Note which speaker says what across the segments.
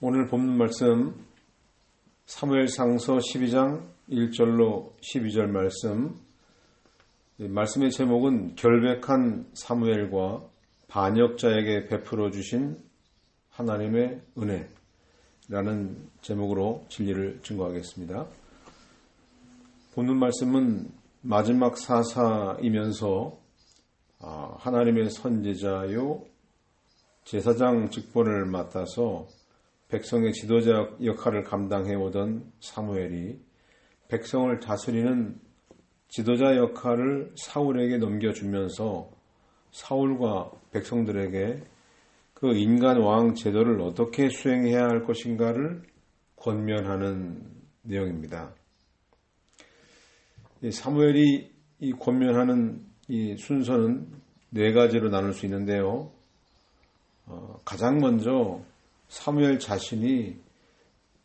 Speaker 1: 오늘 본문 말씀 사무엘상서 12장 1절로 12절 말씀. 말씀의 제목은 결백한 사무엘과 반역자에게 베풀어 주신 하나님의 은혜라는 제목으로 진리를 증거하겠습니다. 본문 말씀은 마지막 사사이면서 하나님의 선지자요 제사장 직분을 맡아서 백성의 지도자 역할을 감당해 오던 사무엘이 백성을 다스리는 지도자 역할을 사울에게 넘겨주면서 사울과 백성들에게 그 인간 왕 제도를 어떻게 수행해야 할 것인가를 권면하는 내용입니다. 사무엘이 이 권면하는 이 순서는 네 가지로 나눌 수 있는데요. 가장 먼저 사무엘 자신이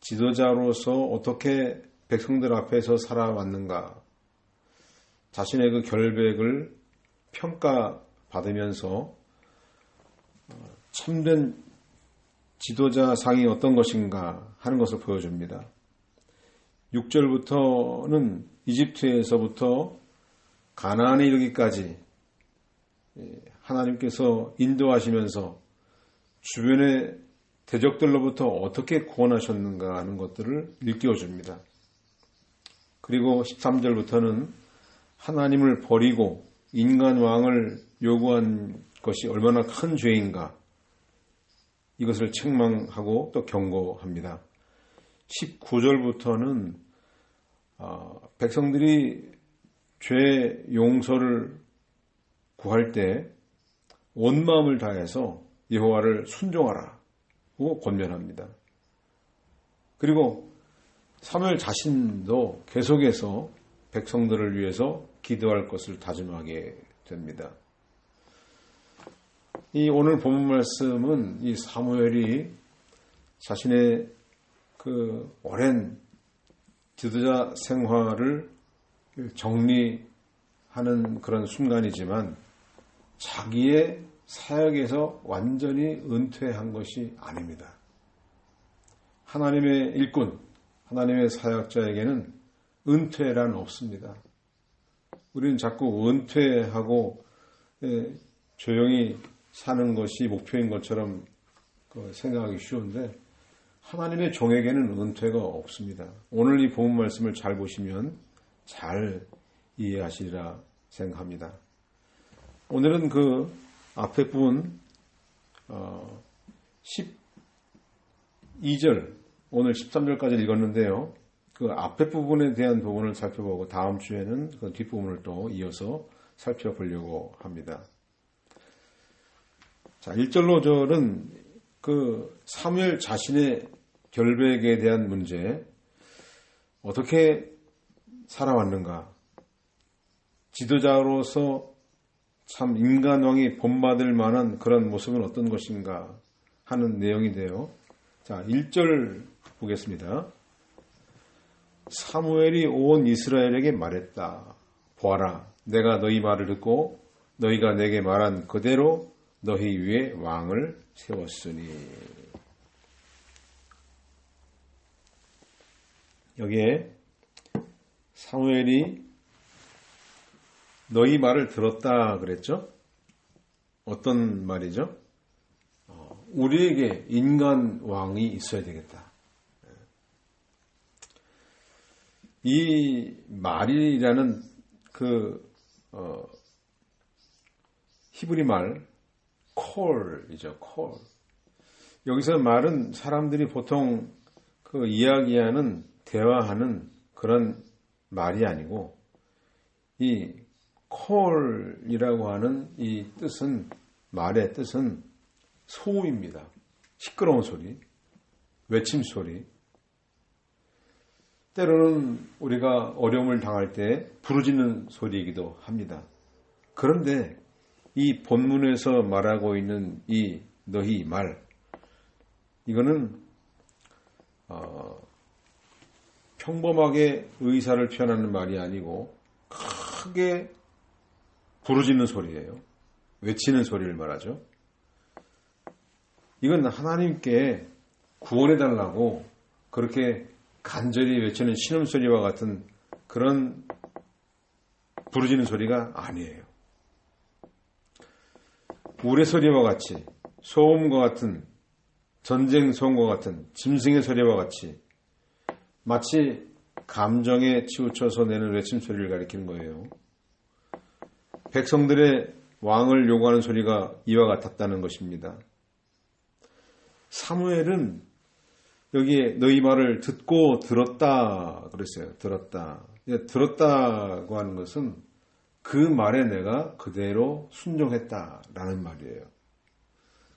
Speaker 1: 지도자로서 어떻게 백성들 앞에서 살아왔는가, 자신의 그 결백을 평가받으면서 참된 지도자상이 어떤 것인가 하는 것을 보여줍니다. 6절부터는 이집트에서부터 가나안에 이르기까지 하나님께서 인도하시면서 주변의 대적들로부터 어떻게 구원하셨는가 하는 것들을 일깨워줍니다. 그리고 13절부터는 하나님을 버리고 인간 왕을 요구한 것이 얼마나 큰 죄인가, 이것을 책망하고 또 경고합니다. 19절부터는 백성들이 죄 용서를 구할 때 온 마음을 다해서 여호와를 순종하라고 권면합니다. 그리고 사무엘 자신도 계속해서 백성들을 위해서 기도할 것을 다짐하게 됩니다. 이 오늘 본문 말씀은 이 사무엘이 자신의 그 오랜 지도자 생활을 정리하는 그런 순간이지만 자기의 사역에서 완전히 은퇴한 것이 아닙니다. 하나님의 일꾼, 하나님의 사역자에게는 은퇴란 없습니다. 우리는 자꾸 은퇴하고 조용히 사는 것이 목표인 것처럼 생각하기 쉬운데 하나님의 종에게는 은퇴가 없습니다. 오늘 이 본문 말씀을 잘 보시면 잘 이해하시리라 생각합니다. 오늘은 그 앞에 부분 12절, 오늘 13절까지 읽었는데요. 그 앞에 부분에 대한 부분을 살펴보고 다음 주에는 그 뒷부분을 또 이어서 살펴보려고 합니다. 자, 1절로 5절은 그 사무엘 자신의 결백에 대한 문제, 어떻게 살아왔는가, 지도자로서 참 인간왕이 본받을 만한 그런 모습은 어떤 것인가 하는 내용인데요. 자, 1절 보겠습니다. 사무엘이 온 이스라엘에게 말했다. 보아라, 내가 너희 말을 듣고 너희가 내게 말한 그대로 너희 위에 왕을 세웠으니. 여기에 사무엘이 너희 말을 들었다 그랬죠? 어떤 말이죠? 우리에게 인간 왕이 있어야 되겠다. 이 말이라는 그 히브리 말 콜이죠. 콜. 여기서 말은 사람들이 보통 그 이야기하는, 대화하는 그런 말이 아니고 이 콜이라고 하는 이 뜻은, 말의 뜻은 소음입니다. 시끄러운 소리, 외침 소리. 때로는 우리가 어려움을 당할 때 부르짖는 소리이기도 합니다. 그런데 이 본문에서 말하고 있는 이 너희 말, 이거는 평범하게 의사를 표현하는 말이 아니고 크게 부르짖는 소리예요. 외치는 소리를 말하죠. 이건 하나님께 구원해달라고 그렇게 간절히 외치는 신음소리와 같은 그런 부르짖는 소리가 아니에요. 우레소리와 같이, 소음과 같은, 전쟁 소음과 같은 짐승의 소리와 같이 마치 감정에 치우쳐서 내는 외침소리를 가리키는 거예요. 백성들의 왕을 요구하는 소리가 이와 같았다는 것입니다. 사무엘은 여기에 너희 말을 듣고 들었다 그랬어요. 들었다. 들었다고 하는 것은 그 말에 내가 그대로 순종했다라는 말이에요.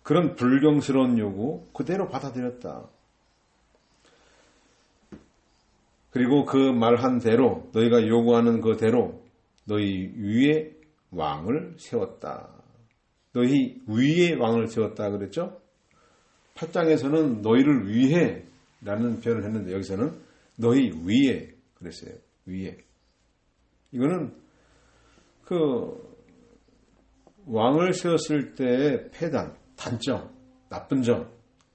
Speaker 1: 그런 불경스러운 요구 그대로 받아들였다. 그리고 그 말한 대로 너희가 요구하는 그대로 너희 위에 왕을 세웠다. 너희 위에 왕을 세웠다 그랬죠? 8장에서는 너희를 위해 라는 표현을 했는데 여기서는 너희 위에 그랬어요. 위에. 이거는 그 왕을 세웠을 때의 폐단, 단점, 나쁜 점,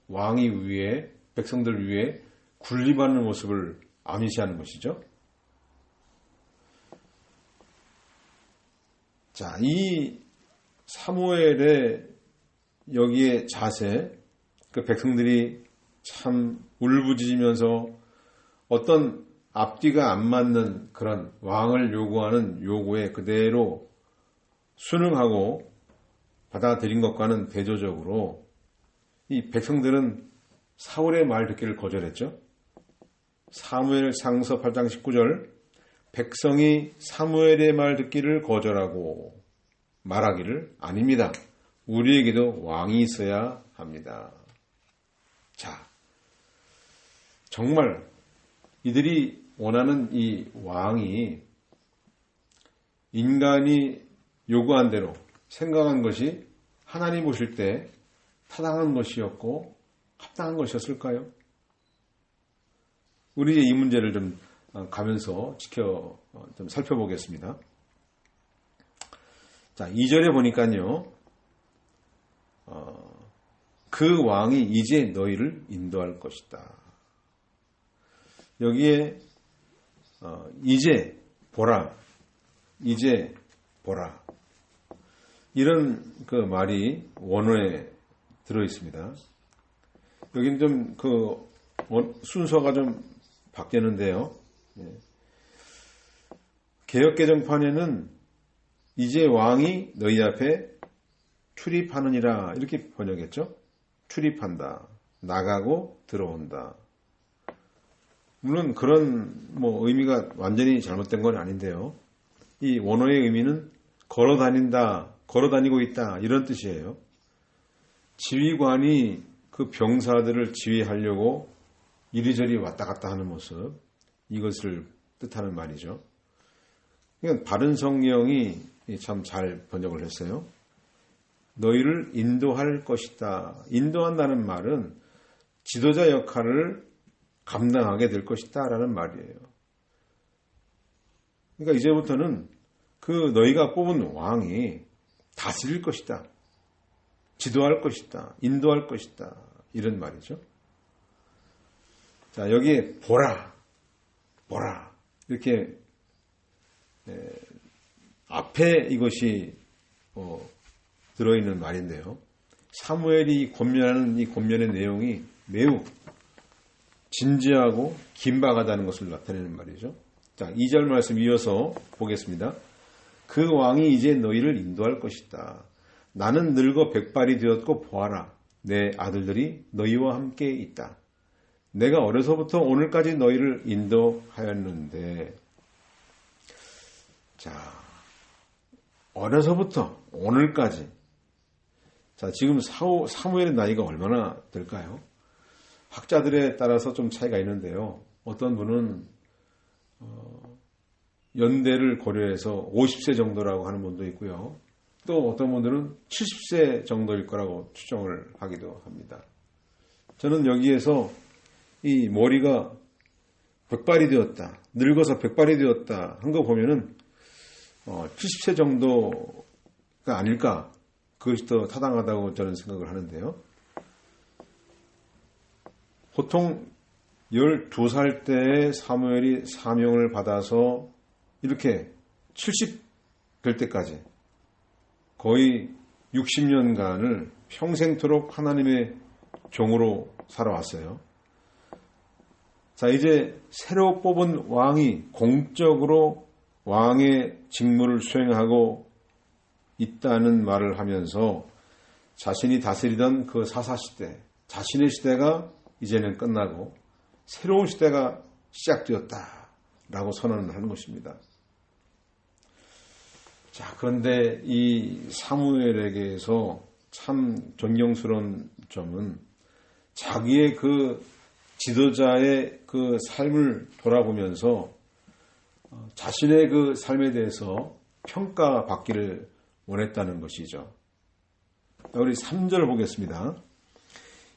Speaker 1: 왕이 위에 백성들 위에 군림하는 모습을 암시하는 것이죠. 자, 이 사무엘의 여기에 자세, 그 백성들이 참 울부짖으면서 어떤 앞뒤가 안 맞는 그런 왕을 요구하는 요구에 그대로 순응하고 받아들인 것과는 대조적으로 이 백성들은 사울의 말 듣기를 거절했죠. 사무엘 상서 8장 19절 백성이 사무엘의 말 듣기를 거절하고 말하기를 아닙니다. 우리에게도 왕이 있어야 합니다. 자, 정말 이들이 원하는 이 왕이 인간이 요구한 대로 생각한 것이 하나님 보실 때 타당한 것이었고 합당한 것이었을까요? 우리 이 문제를 좀 가면서 좀 살펴보겠습니다. 자, 2절에 보니까요, 그 왕이 이제 너희를 인도할 것이다. 여기에 이제 보라, 이제 보라 이런 그 말이 원어에 들어 있습니다. 여기는 좀 그 순서가 좀 바뀌었는데요. 개역개정판에는 이제 왕이 너희 앞에 출입하느니라 이렇게 번역했죠. 출입한다, 나가고 들어온다. 물론 그런 의미가 완전히 잘못된 건 아닌데요. 이 원어의 의미는 걸어다닌다, 걸어다니고 있다 이런 뜻이에요. 지휘관이 그 병사들을 지휘하려고 이리저리 왔다 갔다 하는 모습, 이것을 뜻하는 말이죠. 그러니까 바른 성경이 참 잘 번역을 했어요. 너희를 인도할 것이다. 인도한다는 말은 지도자 역할을 감당하게 될 것이다 라는 말이에요. 그러니까 이제부터는 그 너희가 뽑은 왕이 다스릴 것이다. 지도할 것이다. 인도할 것이다. 이런 말이죠. 자, 여기에 보라, 보라 이렇게 앞에 이것이 들어있는 말인데요. 사무엘이 권면하는 이 권면의 내용이 매우 진지하고 긴박하다는 것을 나타내는 말이죠. 자, 2절 말씀 이어서 보겠습니다. 그 왕이 이제 너희를 인도할 것이다. 나는 늙어 백발이 되었고 보아라. 내 아들들이 너희와 함께 있다. 내가 어려서부터 오늘까지 너희를 인도하였는데, 자, 어려서부터 오늘까지. 자, 지금 사무엘의 나이가 얼마나 될까요? 학자들에 따라서 좀 차이가 있는데요. 어떤 분은 연대를 고려해서 50세 정도라고 하는 분도 있고요. 또 어떤 분들은 70세 정도일 거라고 추정을 하기도 합니다. 저는 여기에서 이 머리가 백발이 되었다, 늙어서 백발이 되었다 한 거 보면은 70세 정도가 아닐까, 그것이 더 타당하다고 저는 생각을 하는데요. 보통 12살 때에 사무엘이 사명을 받아서 이렇게 70 될 때까지 거의 60년간을 평생토록 하나님의 종으로 살아왔어요. 자, 이제 새로 뽑은 왕이 공적으로 왕의 직무를 수행하고 있다는 말을 하면서 자신이 다스리던 그 사사시대, 자신의 시대가 이제는 끝나고 새로운 시대가 시작되었다라고 선언을 하는 것입니다. 자, 그런데 이 사무엘에게서 참 존경스러운 점은 자기의 그 지도자의 그 삶을 돌아보면서 자신의 그 삶에 대해서 평가받기를 원했다는 것이죠. 우리 3절 보겠습니다.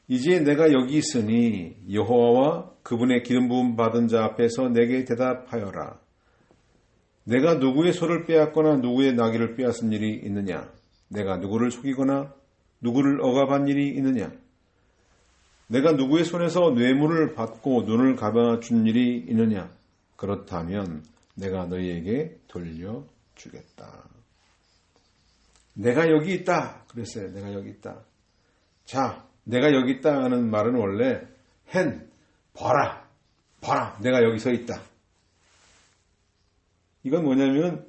Speaker 1: 이제 내가 여기 있으니 여호와와 그분의 기름 부음 받은 자 앞에서 내게 대답하여라. 내가 누구의 소를 빼앗거나 누구의 나귀를 빼앗은 일이 있느냐? 내가 누구를 속이거나 누구를 억압한 일이 있느냐? 내가 누구의 손에서 뇌물을 받고 눈을 감아준 일이 있느냐? 그렇다면 내가 너희에게 돌려주겠다. 내가 여기 있다. 그랬어요. 내가 여기 있다. 자, 내가 여기 있다 하는 말은 원래 봐라. 내가 여기 서 있다. 이건 뭐냐면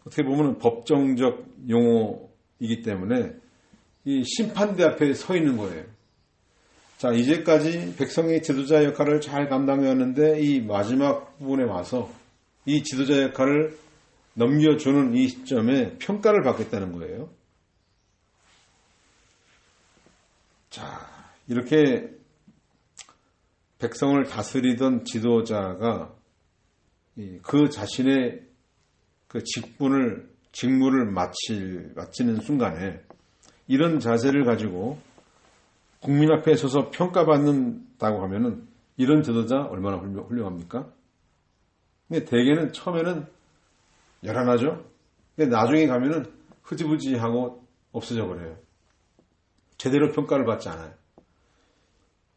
Speaker 1: 어떻게 보면 법정적 용어이기 때문에 이 심판대 앞에 서 있는 거예요. 자, 이제까지 백성의 지도자 역할을 잘 감당해왔는데 이 마지막 부분에 와서 이 지도자 역할을 넘겨주는 이 시점에 평가를 받겠다는 거예요. 자, 이렇게 백성을 다스리던 지도자가 그 자신의 그 직무를 마치는 순간에 이런 자세를 가지고 국민 앞에 서서 평가받는다고 하면은 이런 지도자 얼마나 훌륭합니까? 근데 대개는 처음에는 열안하죠? 근데 나중에 가면은 흐지부지하고 없어져 버려요. 제대로 평가를 받지 않아요.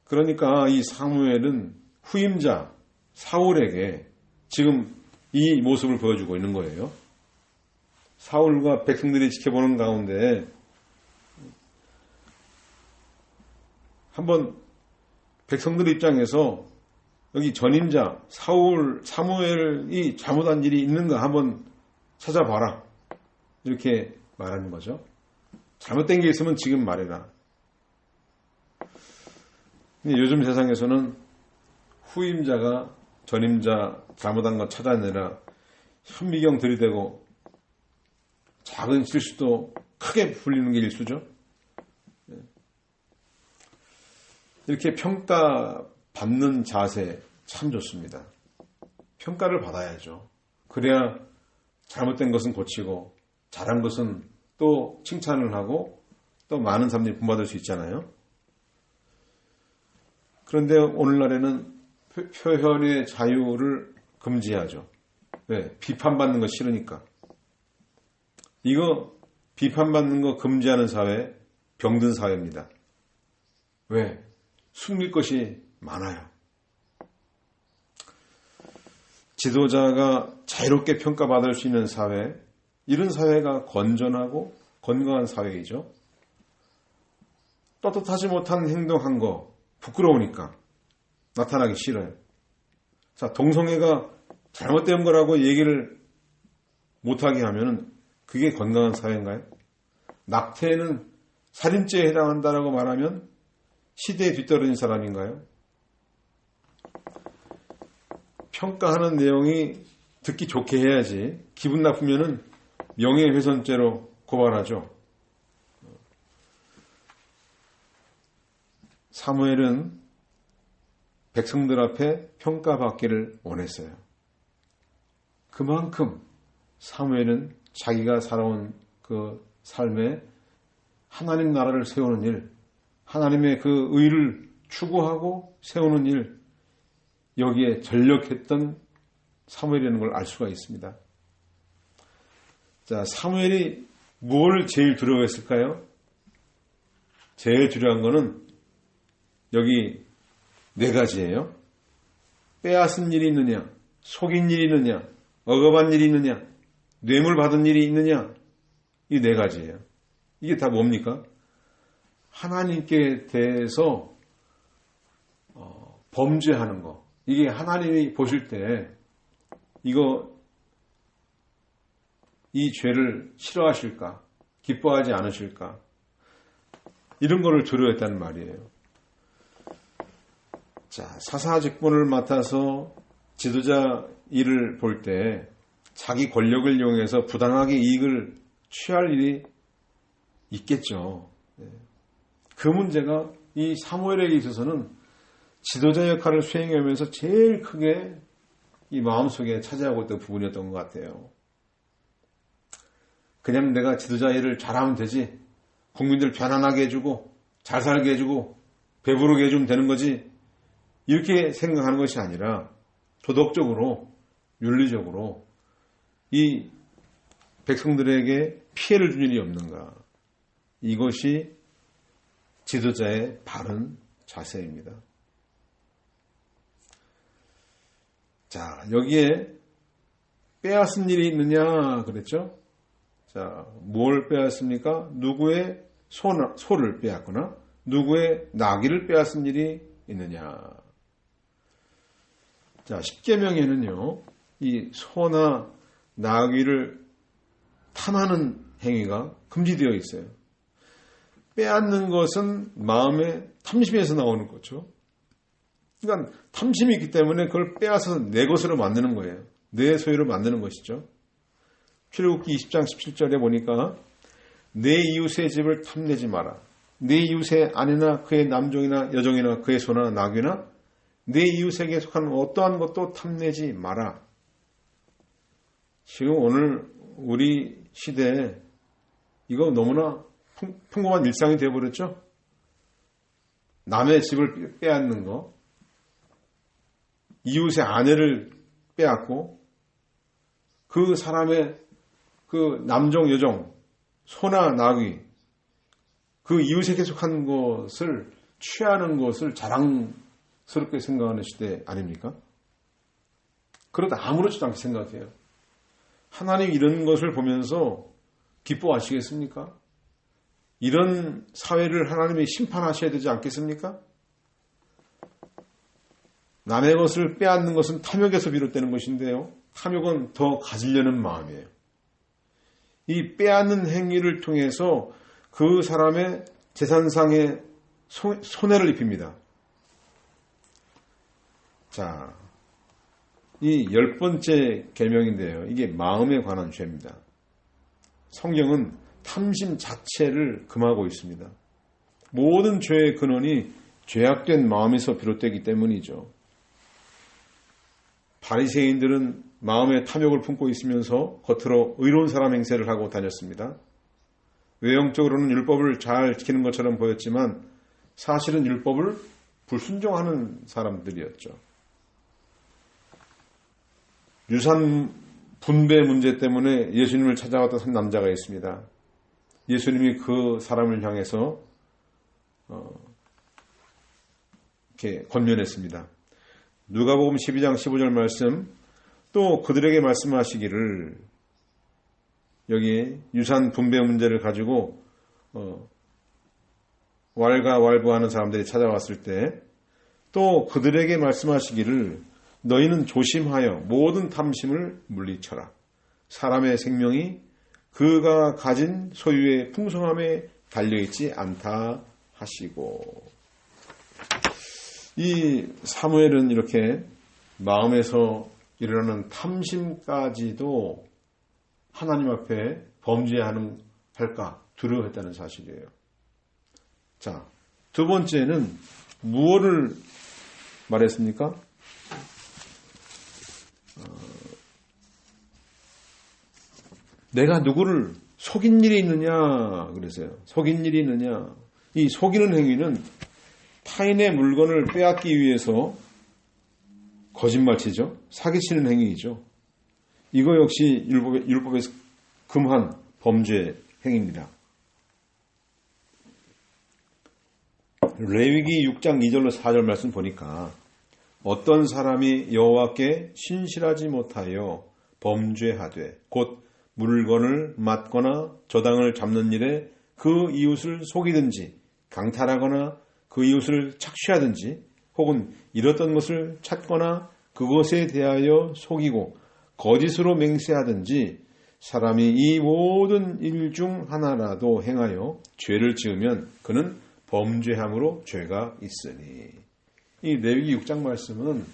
Speaker 1: 그러니까 이 사무엘은 후임자 사울에게 지금 이 모습을 보여주고 있는 거예요. 사울과 백성들이 지켜보는 가운데 한번 백성들 입장에서 여기 전임자 사무엘이 잘못한 일이 있는가 한번 찾아봐라. 이렇게 말하는 거죠. 잘못된 게 있으면 지금 말해라. 근데 요즘 세상에서는 후임자가 전임자 잘못한 거 찾아내라 현미경 들이대고 작은 실수도 크게 불리는 게 일수죠. 이렇게 평가받는 자세 참 좋습니다. 평가를 받아야죠. 그래야 잘못된 것은 고치고 잘한 것은 또 칭찬을 하고 또 많은 사람들이 본받을 수 있잖아요. 그런데 오늘날에는 표현의 자유를 금지하죠. 왜? 비판받는 거 싫으니까. 이거 비판받는 거 금지하는 사회, 병든 사회입니다. 왜? 숨길 것이 많아요. 지도자가 자유롭게 평가받을 수 있는 사회, 이런 사회가 건전하고 건강한 사회이죠. 떳떳하지 못한 행동한 거 부끄러우니까 나타나기 싫어요. 자, 동성애가 잘못된 거라고 얘기를 못하게 하면 그게 건강한 사회인가요? 낙태는 살인죄에 해당한다라고 말하면 시대에 뒤떨어진 사람인가요? 평가하는 내용이 듣기 좋게 해야지 기분 나쁘면은 명예훼손죄로 고발하죠. 사무엘은 백성들 앞에 평가받기를 원했어요. 그만큼 사무엘은 자기가 살아온 그 삶에 하나님 나라를 세우는 일, 하나님의 그 의를 추구하고 세우는 일, 여기에 전력했던 사무엘이라는 걸 알 수가 있습니다. 자, 사무엘이 뭘 제일 두려워했을까요? 제일 중요한 거는 여기 네 가지예요. 빼앗은 일이 있느냐, 속인 일이 있느냐, 억압한 일이 있느냐, 뇌물 받은 일이 있느냐, 이 네 가지예요. 이게 다 뭡니까? 하나님께 대해서 범죄하는 거. 이게 하나님이 보실 때 이 죄를 싫어하실까? 기뻐하지 않으실까? 이런 거를 두려워했다는 말이에요. 자, 사사직분을 맡아서 지도자 일을 볼 때 자기 권력을 이용해서 부당하게 이익을 취할 일이 있겠죠. 그 문제가 이 사무엘에게 있어서는 지도자 역할을 수행하면서 제일 크게 이 마음속에 차지하고 있던 부분이었던 것 같아요. 그냥 내가 지도자 일을 잘하면 되지, 국민들 편안하게 해주고 잘 살게 해주고 배부르게 해주면 되는 거지, 이렇게 생각하는 것이 아니라 도덕적으로 윤리적으로 이 백성들에게 피해를 준 일이 없는가, 이것이 지도자의 바른 자세입니다. 자, 여기에 빼앗은 일이 있느냐 그랬죠? 자, 뭘 빼앗습니까? 누구의 소를 빼앗거나 누구의 나귀를 빼앗은 일이 있느냐. 자, 십계명에는요, 이 소나 나귀를 탐하는 행위가 금지되어 있어요. 빼앗는 것은 마음의 탐심에서 나오는 거죠. 그러니까 탐심이 있기 때문에 그걸 빼앗아서 내 것으로 만드는 거예요. 내 소유로 만드는 것이죠. 출애굽기 20장 17절에 보니까 내 이웃의 집을 탐내지 마라. 내 이웃의 아내나 그의 남종이나 여종이나 그의 소나 나귀나 내 이웃에게 속한 어떠한 것도 탐내지 마라. 지금 오늘 우리 시대에 이거 너무나 평범한 일상이 되어버렸죠. 남의 집을 빼앗는 거, 이웃의 아내를 빼앗고 그 사람의 그 남종, 여종, 소나 나귀, 그 이웃에게 속한 것을 취하는 것을 자랑스럽게 생각하는 시대 아닙니까? 그러다 아무렇지도 않게 생각해요. 하나님 이런 것을 보면서 기뻐하시겠습니까? 이런 사회를 하나님이 심판하셔야 되지 않겠습니까? 남의 것을 빼앗는 것은 탐욕에서 비롯되는 것인데요. 탐욕은 더 가지려는 마음이에요. 이 빼앗는 행위를 통해서 그 사람의 재산상의 손해를 입힙니다. 자, 이 10번째 계명인데요. 이게 마음에 관한 죄입니다. 성경은 탐심 자체를 금하고 있습니다. 모든 죄의 근원이 죄악된 마음에서 비롯되기 때문이죠. 바리새인들은 마음에 탐욕을 품고 있으면서 겉으로 의로운 사람 행세를 하고 다녔습니다. 외형적으로는 율법을 잘 지키는 것처럼 보였지만 사실은 율법을 불순종하는 사람들이었죠. 유산 분배 문제 때문에 예수님을 찾아왔던 한 남자가 있습니다. 예수님이 그 사람을 향해서 이렇게 권면했습니다. 누가복음 12장 15절 말씀, 또 그들에게 말씀하시기를, 여기 유산 분배 문제를 가지고 왈가왈부하는 사람들이 찾아왔을 때 또 그들에게 말씀하시기를, 너희는 조심하여 모든 탐심을 물리쳐라. 사람의 생명이 그가 가진 소유의 풍성함에 달려있지 않다 하시고. 이 사무엘은 이렇게 마음에서 일어나는 탐심까지도 하나님 앞에 할까 두려워했다는 사실이에요. 자, 두 번째는 무엇을 말했습니까? 내가 누구를 속인 일이 있느냐 그랬어요. 속인 일이 있느냐. 이 속이는 행위는 타인의 물건을 빼앗기 위해서 거짓말치죠. 사기치는 행위이죠. 이거 역시 율법에서 금한 범죄 행위입니다. 레위기 6장 2절로 4절 말씀 보니까 어떤 사람이 여호와께 신실하지 못하여 범죄하되 곧 물건을 맞거나 저당을 잡는 일에 그 이웃을 속이든지 강탈하거나 그 이웃을 착취하든지 혹은 잃었던 것을 찾거나 그것에 대하여 속이고 거짓으로 맹세하든지 사람이 이 모든 일 중 하나라도 행하여 죄를 지으면 그는 범죄함으로 죄가 있으니. 이 레위기 6장 말씀은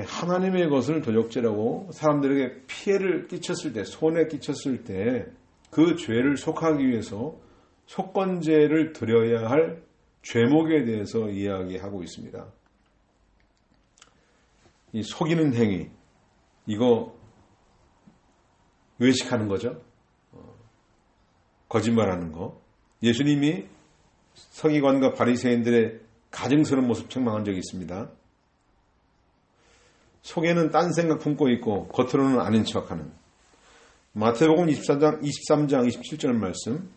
Speaker 1: 하나님의 것을 도적죄라고 사람들에게 피해를 끼쳤을 때, 손해 끼쳤을 때 그 죄를 속하기 위해서 속건제를 드려야 할 죄목에 대해서 이야기하고 있습니다. 이 속이는 행위, 이거 외식하는 거죠. 거짓말하는 거. 예수님이 서기관과 바리새인들의 가증스러운 모습 책망한 적이 있습니다. 속에는 딴 생각 품고 있고 겉으로는 아닌 척하는. 마태복음 23장 27절 말씀.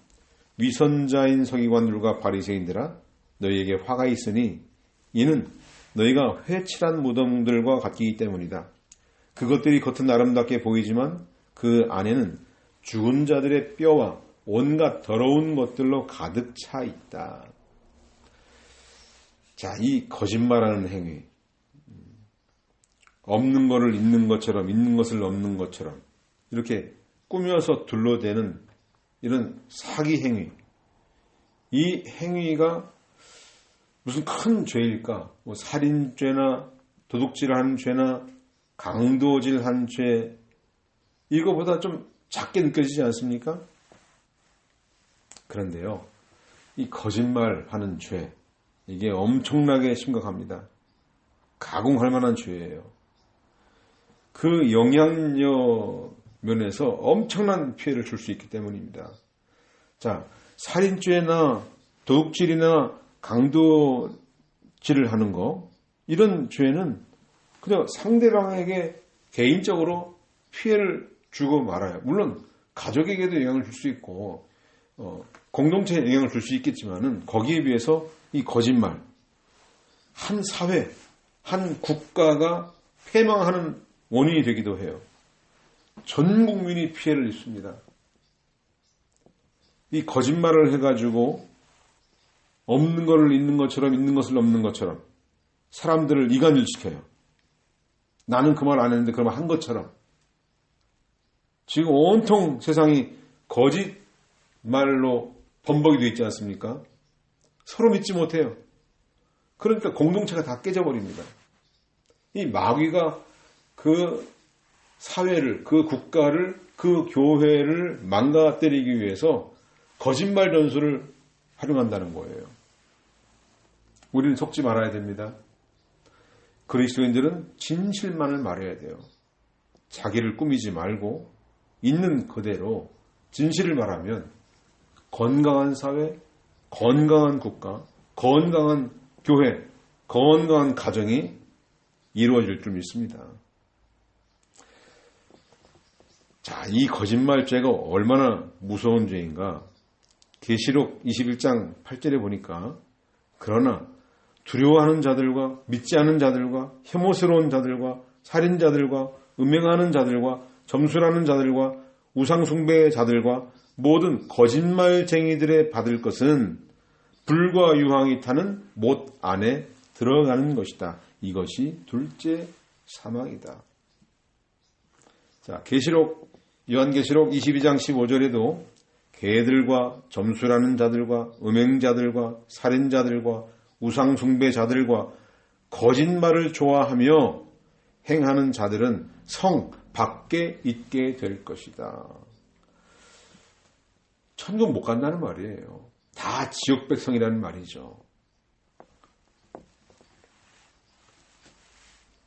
Speaker 1: 위선자인 서기관들과 바리새인들아 너희에게 화가 있으니 이는 너희가 회칠한 무덤들과 같기 때문이다. 그것들이 겉은 아름답게 보이지만 그 안에는 죽은 자들의 뼈와 온갖 더러운 것들로 가득 차 있다. 자, 이 거짓말하는 행위. 없는 것을 있는 것처럼, 있는 것을 없는 것처럼 이렇게 꾸며서 둘러대는 이런 사기 행위. 이 행위가 무슨 큰 죄일까? 뭐 살인죄나 도둑질한 죄나 강도질한 죄, 이거보다 좀 작게 느껴지지 않습니까? 그런데요, 이 거짓말하는 죄, 이게 엄청나게 심각합니다. 가공할 만한 죄예요. 그 영향력 면에서 엄청난 피해를 줄 수 있기 때문입니다. 자, 살인죄나 도둑질이나 강도질을 하는 거, 이런 죄는 그냥 상대방에게 개인적으로 피해를 주고 말아요. 물론 가족에게도 영향을 줄 수 있고 공동체에 영향을 줄 수 있겠지만은 거기에 비해서 이 거짓말, 한 사회, 한 국가가 패망하는 원인이 되기도 해요. 전 국민이 피해를 입습니다. 이 거짓말을 해가지고 없는 것을 있는 것처럼 있는 것을 없는 것처럼 사람들을 이간질시켜요. 나는 그 말 안 했는데 그 말 한 것처럼. 지금 온통 세상이 거짓말로 범벅이 되어 있지 않습니까? 서로 믿지 못해요. 그러니까 공동체가 다 깨져버립니다. 이 마귀가 그 사회를, 그 국가를, 그 교회를 망가뜨리기 위해서 거짓말 전술을 활용한다는 거예요. 우리는 속지 말아야 됩니다. 그리스도인들은 진실만을 말해야 돼요. 자기를 꾸미지 말고 있는 그대로 진실을 말하면 건강한 사회, 건강한 국가, 건강한 교회, 건강한 가정이 이루어질 줄 믿습니다. 자, 이 거짓말죄가 얼마나 무서운 죄인가? 계시록 21장 8절에 보니까 그러나 두려워하는 자들과 믿지 않은 자들과 혐오스러운 자들과 살인자들과 음행하는 자들과 점술하는 자들과 우상숭배의 자들과 모든 거짓말쟁이들의 받을 것은 불과 유황이 타는 못 안에 들어가는 것이다. 이것이 둘째 사망이다. 자, 요한계시록 22장 15절에도 개들과 점술하는 자들과 음행자들과 살인자들과 우상숭배자들과 거짓말을 좋아하며 행하는 자들은 성 밖에 있게 될 것이다. 천국 못 간다는 말이에요. 다 지옥 백성이라는 말이죠.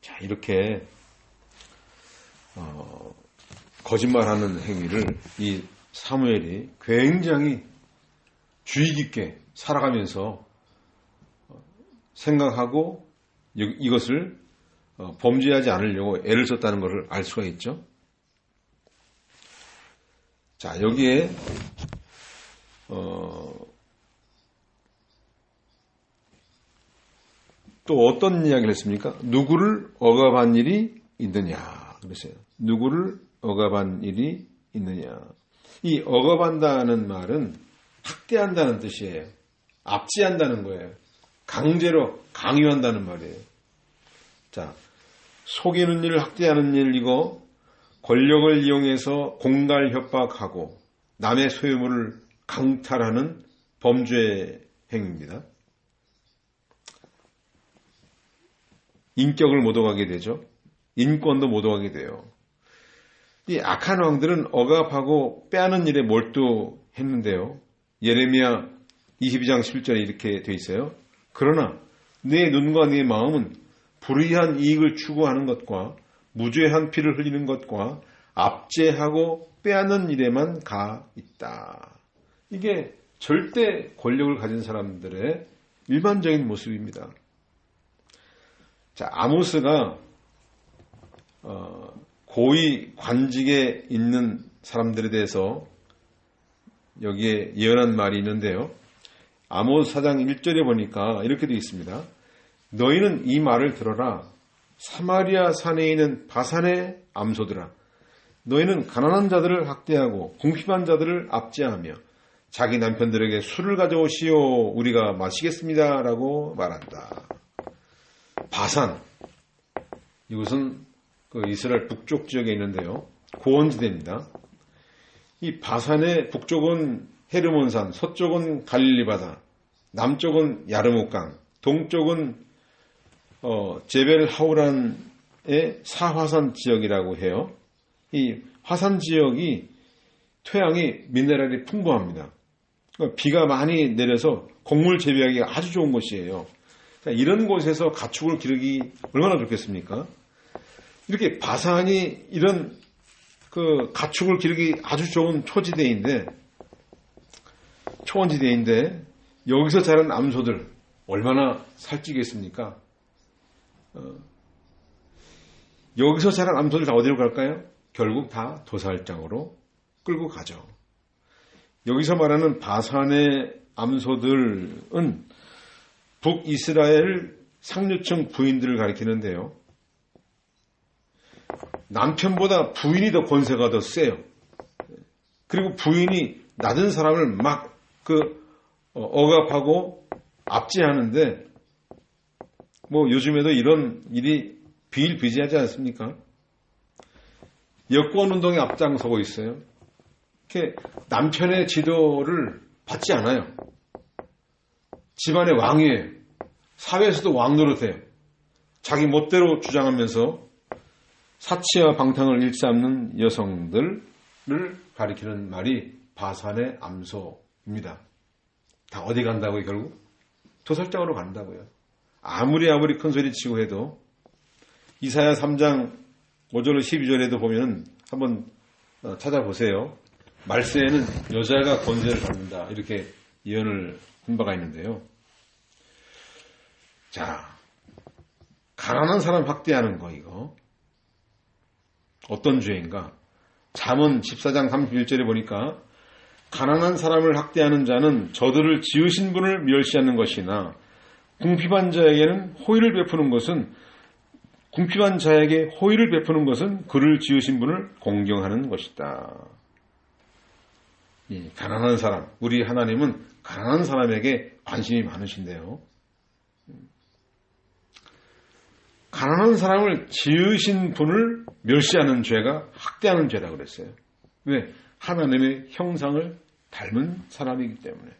Speaker 1: 자, 이렇게 거짓말하는 행위를 이 사무엘이 굉장히 주의 깊게 살아가면서 생각하고 이것을 범죄하지 않으려고 애를 썼다는 것을 알 수가 있죠. 자, 여기에 또 어떤 이야기를 했습니까? 누구를 억압한 일이 있느냐 그랬어요. 누구를 억압한 일이 있느냐. 이 억압한다는 말은 학대한다는 뜻이에요. 압제한다는 거예요. 강제로 강요한다는 말이에요. 자, 속이는 일, 학대하는 일, 이거 권력을 이용해서 공갈 협박하고 남의 소유물을 강탈하는 범죄 행위입니다. 인격을 못 오가게 되죠. 인권도 못 오가게 돼요. 이 악한 왕들은 억압하고 빼앗는 일에 몰두했는데요. 예레미야 22장 11절에 이렇게 돼 있어요. 그러나 내 눈과 내 마음은 불의한 이익을 추구하는 것과 무죄한 피를 흘리는 것과 압제하고 빼앗는 일에만 가 있다. 이게 절대 권력을 가진 사람들의 일반적인 모습입니다. 자, 아모스가 고위 관직에 있는 사람들에 대해서 여기에 예언한 말이 있는데요. 아모스 4장 1절에 보니까 이렇게 되어 있습니다. 너희는 이 말을 들어라. 사마리아 산에 있는 바산의 암소들아. 너희는 가난한 자들을 학대하고 궁핍한 자들을 압제하며 자기 남편들에게 술을 가져오시오. 우리가 마시겠습니다. 라고 말한다. 바산. 이곳은 그 이스라엘 북쪽 지역에 있는데요. 고원지대입니다. 이 바산의 북쪽은 헤르몬산, 서쪽은 갈릴리 바다, 남쪽은 야르목강, 동쪽은 제벨 하우란의 사화산 지역이라고 해요. 이 화산 지역이 토양이 미네랄이 풍부합니다. 그러니까 비가 많이 내려서 곡물 재배하기가 아주 좋은 곳이에요. 이런 곳에서 가축을 기르기 얼마나 좋겠습니까? 이렇게 바산이 이런 그 가축을 기르기 아주 좋은 초원지대인데 여기서 자란 암소들 얼마나 살찌겠습니까? 여기서 자란 암소들 다 어디로 갈까요? 결국 다 도살장으로 끌고 가죠. 여기서 말하는 바산의 암소들은 북이스라엘 상류층 부인들을 가리키는데요. 남편보다 부인이 더 권세가 더 세요. 그리고 부인이 낮은 사람을 막 억압하고 압제하는데 뭐 요즘에도 이런 일이 비일비재하지 않습니까? 여권운동에 앞장서고 있어요. 이렇게 남편의 지도를 받지 않아요. 집안의 왕이에요. 사회에서도 왕 노릇해요. 자기 멋대로 주장하면서 사치와 방탕을 일삼는 여성들을 가리키는 말이 바산의 암소입니다. 다 어디 간다고요, 결국? 도살장으로 간다고요. 아무리 큰 소리 치고 해도 이사야 3장 5절 12절에도 보면 한번 찾아보세요. 말세에는 여자가 권세를 갖는다. 이렇게 예언을 한 바가 있는데요. 자, 가난한 사람 학대하는 거 이거 어떤 죄인가? 잠언 14장 31절에 보니까 가난한 사람을 학대하는 자는 저들을 지으신 분을 멸시하는 것이나 궁핍한 자에게 호의를 베푸는 것은 그를 지으신 분을 공경하는 것이다. 이 가난한 사람, 우리 하나님은 가난한 사람에게 관심이 많으신데요. 가난한 사람을 지으신 분을 멸시하는 죄가 학대하는 죄라고 그랬어요. 왜? 하나님의 형상을 닮은 사람이기 때문에.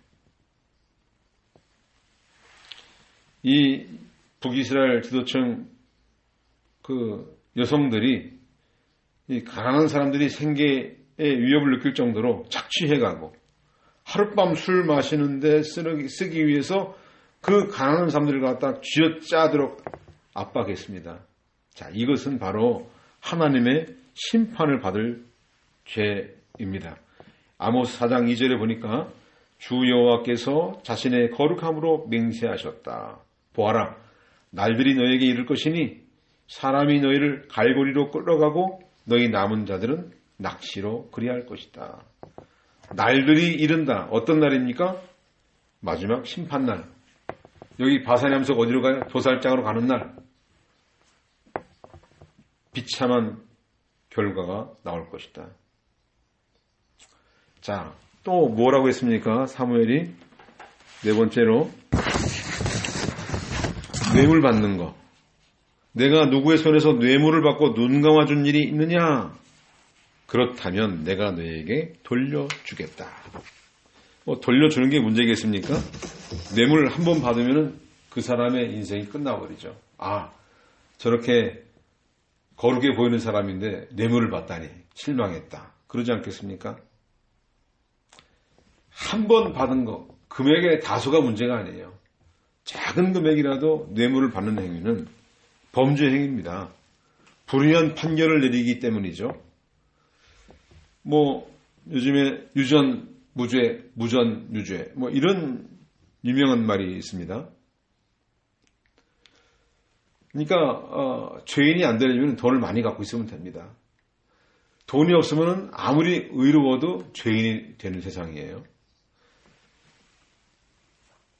Speaker 1: 이 북이스라엘 지도층 그 여성들이 이 가난한 사람들이 생계에 위협을 느낄 정도로 착취해가고 하룻밤 술 마시는데 쓰기 위해서 그 가난한 사람들을 갖다 쥐어짜도록 압박했습니다. 자, 이것은 바로 하나님의 심판을 받을 죄입니다. 아모스 4장 2절에 보니까 주 여호와께서 자신의 거룩함으로 맹세하셨다. 보아라, 날들이 너에게 이를 것이니 사람이 너희를 갈고리로 끌어가고 너희 남은 자들은 낚시로 그리할 것이다. 날들이 이른다. 어떤 날입니까? 마지막 심판날. 여기 바사냠석 어디로 가요? 도살장으로 가는 날 비참한 결과가 나올 것이다. 자, 또 뭐라고 했습니까? 사무엘이 네 번째로 뇌물 받는 거. 내가 누구의 손에서 뇌물을 받고 눈 감아준 일이 있느냐? 그렇다면 내가 너에게 돌려주겠다. 돌려주는 게 문제겠습니까? 뇌물을 한 번 받으면 그 사람의 인생이 끝나버리죠. 아, 저렇게 거룩해 보이는 사람인데 뇌물을 받다니 실망했다. 그러지 않겠습니까? 한 번 받은 거, 금액의 다소가 문제가 아니에요. 작은 금액이라도 뇌물을 받는 행위는 범죄 행위입니다. 불이한 판결을 내리기 때문이죠. 요즘에 유전 무죄, 무전 유죄, 이런 유명한 말이 있습니다. 그러니까 죄인이 안 되려면 돈을 많이 갖고 있으면 됩니다. 돈이 없으면 아무리 의로워도 죄인이 되는 세상이에요.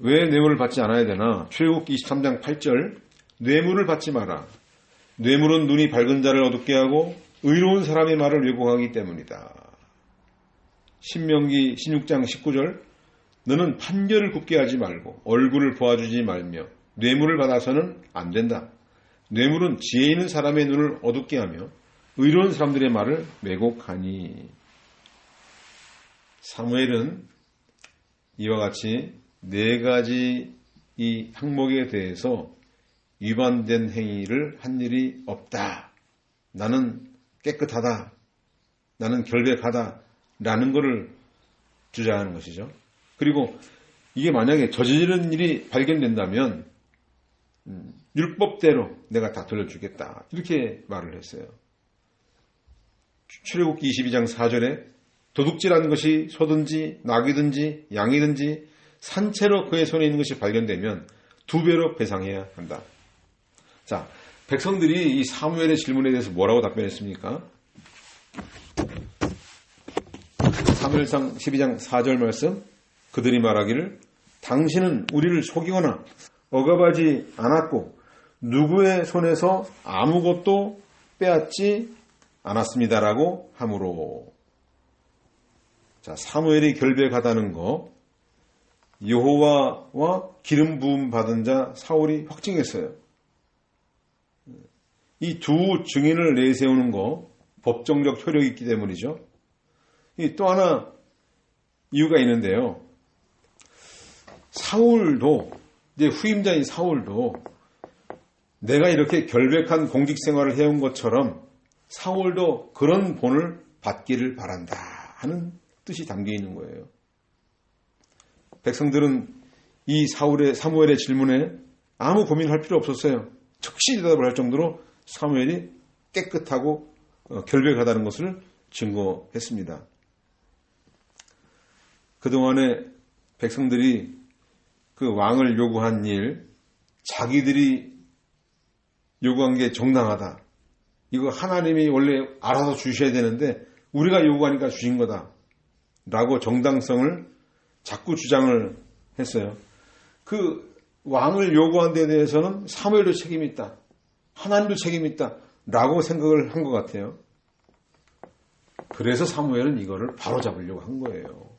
Speaker 1: 왜 뇌물을 받지 않아야 되나? 출애굽기 23장 8절 뇌물을 받지 마라. 뇌물은 눈이 밝은 자를 어둡게 하고 의로운 사람의 말을 왜곡하기 때문이다. 신명기 16장 19절 너는 판결을 굽게 하지 말고 얼굴을 보아주지 말며 뇌물을 받아서는 안 된다. 뇌물은 지혜 있는 사람의 눈을 어둡게 하며 의로운 사람들의 말을 왜곡하니. 사무엘은 이와 같이 네 가지 이 항목에 대해서 위반된 행위를 한 일이 없다. 나는 깨끗하다. 나는 결백하다. 라는 것을 주장하는 것이죠. 그리고 이게 만약에 저지른 일이 발견된다면 율법대로 내가 다 돌려주겠다. 이렇게 말을 했어요. 출애굽기 22장 4절에 도둑질한 것이 소든지 낙이든지 양이든지 산채로 그의 손에 있는 것이 발견되면 2배로 배상해야 한다. 자, 백성들이 이 사무엘의 질문에 대해서 뭐라고 답변했습니까? 사무엘상 12장 4절 말씀, 그들이 말하기를 당신은 우리를 속이거나 억압하지 않았고 누구의 손에서 아무것도 빼앗지 않았습니다라고 하므로. 자, 사무엘이 결백하다는 거 여호와와 기름 부음 받은 자 사울이 확증했어요. 이 두 증인을 내세우는 거 법정적 효력이 있기 때문이죠. 또 하나 이유가 있는데요. 사울도, 이제 후임자인 사울도 내가 이렇게 결백한 공직 생활을 해온 것처럼 사울도 그런 본을 받기를 바란다 하는 뜻이 담겨 있는 거예요. 백성들은 이 사무엘의 질문에 아무 고민할 필요 없었어요. 즉시 대답을 할 정도로 사무엘이 깨끗하고 결백하다는 것을 증거했습니다. 그동안에 백성들이 그 왕을 요구한 일, 자기들이 요구한 게 정당하다. 이거 하나님이 원래 알아서 주셔야 되는데 우리가 요구하니까 주신 거다. 라고 정당성을 자꾸 주장을 했어요. 그 왕을 요구한 데 대해서는 사무엘도 책임이 있다. 하나님도 책임이 있다. 라고 생각을 한 것 같아요. 그래서 사무엘은 이거를 바로잡으려고 한 거예요.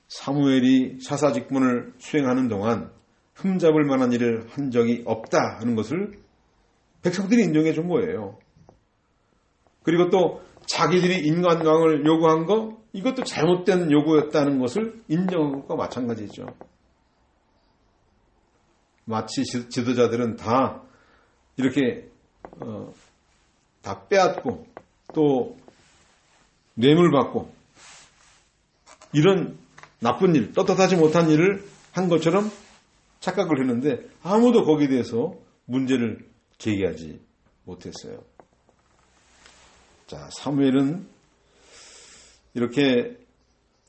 Speaker 1: 사무엘이 사사직분을 수행하는 동안 흠잡을 만한 일을 한 적이 없다 하는 것을 백성들이 인정해 준 거예요. 그리고 또 자기들이 인간왕을 요구한 거, 이것도 잘못된 요구였다는 것을 인정한 것과 마찬가지죠. 마치 지도자들은 다 이렇게 다 빼앗고 또 뇌물 받고 이런 나쁜 일, 떳떳하지 못한 일을 한 것처럼 착각을 했는데 아무도 거기에 대해서 문제를 제기하지 못했어요. 자, 사무엘은 이렇게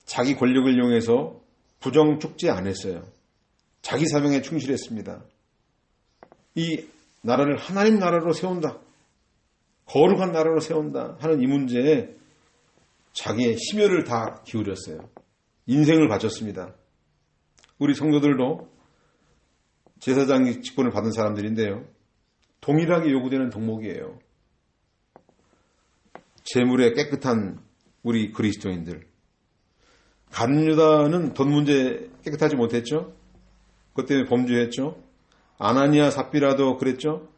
Speaker 1: 자기 권력을 이용해서 부정축제 안 했어요. 자기 사명에 충실했습니다. 이 나라를 하나님 나라로 세운다. 거룩한 나라로 세운다 하는 이 문제에 자기의 심혈을 다 기울였어요. 인생을 바쳤습니다. 우리 성도들도 제사장 직분을 받은 사람들인데요. 동일하게 요구되는 덕목이에요. 재물에 깨끗한 우리 그리스도인들. 가룟 유다는 돈 문제 깨끗하지 못했죠. 그것 때문에 범죄했죠. 아나니아 삽비라도 그랬죠.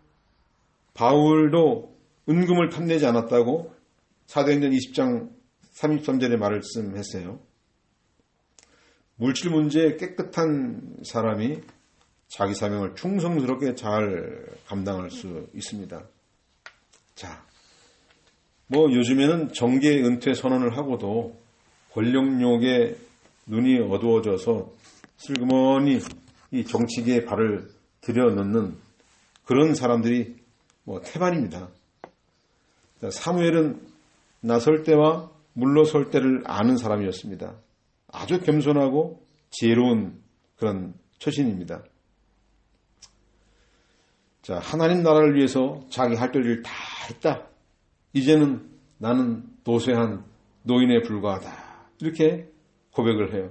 Speaker 1: 바울도 은금을 탐내지 않았다고 사도행전 20장 33절에 말씀했어요. 물질 문제에 깨끗한 사람이 자기 사명을 충성스럽게 잘 감당할 수 있습니다. 자, 요즘에는 정계 은퇴 선언을 하고도 권력욕에 눈이 어두워져서 슬그머니 이 정치계에 발을 들여놓는 그런 사람들이 태반입니다. 사무엘은 나설 때와 물러설 때를 아는 사람이었습니다. 아주 겸손하고 지혜로운 그런 처신입니다. 자, 하나님 나라를 위해서 자기 할 일을 다 했다. 이제는 나는 노쇠한 노인에 불과하다. 이렇게 고백을 해요.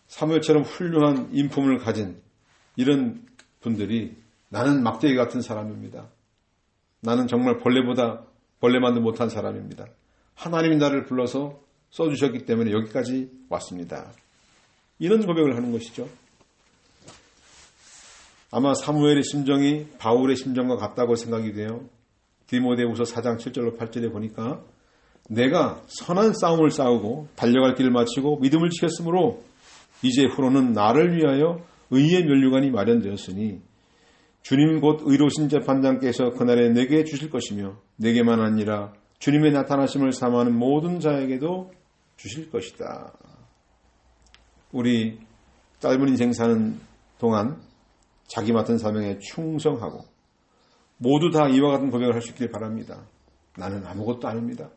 Speaker 1: 사무엘처럼 훌륭한 인품을 가진 이런 분들이 나는 막대기 같은 사람입니다. 나는 정말 벌레만도 못한 사람입니다. 하나님이 나를 불러서 써주셨기 때문에 여기까지 왔습니다. 이런 고백을 하는 것이죠. 아마 사무엘의 심정이 바울의 심정과 같다고 생각이 돼요. 디모데후서 4장 7절로 8절에 보니까 내가 선한 싸움을 싸우고 달려갈 길을 마치고 믿음을 지켰으므로 이제 후로는 나를 위하여 의의 면류관이 마련되었으니 주님 곧 의로우신 재판장께서 그날에 내게 주실 것이며 내게만 아니라 주님의 나타나심을 사모하는 모든 자에게도 주실 것이다. 우리 짧은 인생 사는 동안 자기 맡은 사명에 충성하고 모두 다 이와 같은 고백을 할 수 있길 바랍니다. 나는 아무것도 아닙니다.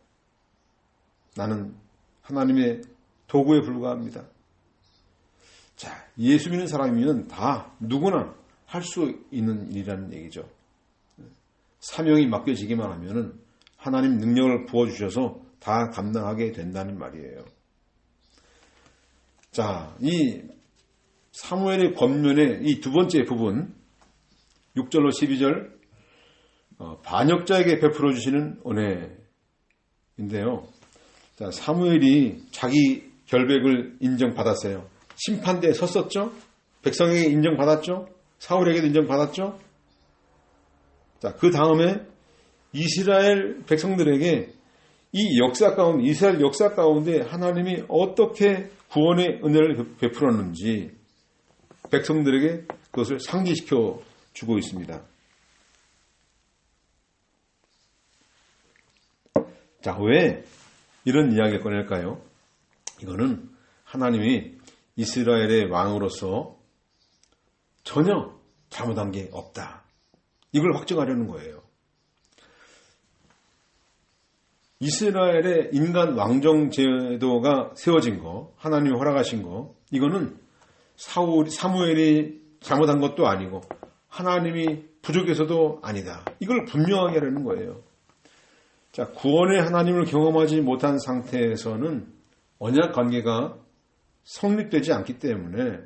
Speaker 1: 나는 하나님의 도구에 불과합니다. 자, 예수 믿는 사람이면 다 누구나 할 수 있는 일이라는 얘기죠. 사명이 맡겨지기만 하면은 하나님 능력을 부어주셔서 다 감당하게 된다는 말이에요. 자, 이 사무엘의 권면의 이 두 번째 부분 6절로 12절 반역자에게 베풀어 주시는 은혜인데요. 자, 사무엘이 자기 결백을 인정받았어요. 심판대에 섰었죠. 백성에게 인정받았죠. 사울에게도 인정받았죠. 자, 그 다음에 이스라엘 백성들에게 이 역사 가운데, 이스라엘 역사 가운데 하나님이 어떻게 구원의 은혜를 베풀었는지 백성들에게 그것을 상기시켜 주고 있습니다. 자, 왜 이런 이야기를 꺼낼까요? 이거는 하나님이 이스라엘의 왕으로서 전혀 잘못한 게 없다. 이걸 확증하려는 거예요. 이스라엘의 인간 왕정 제도가 세워진 거, 하나님이 허락하신 거, 이거는 사무엘이 잘못한 것도 아니고 하나님이 부족해서도 아니다. 이걸 분명하게 하려는 거예요. 자, 구원의 하나님을 경험하지 못한 상태에서는 언약 관계가 성립되지 않기 때문에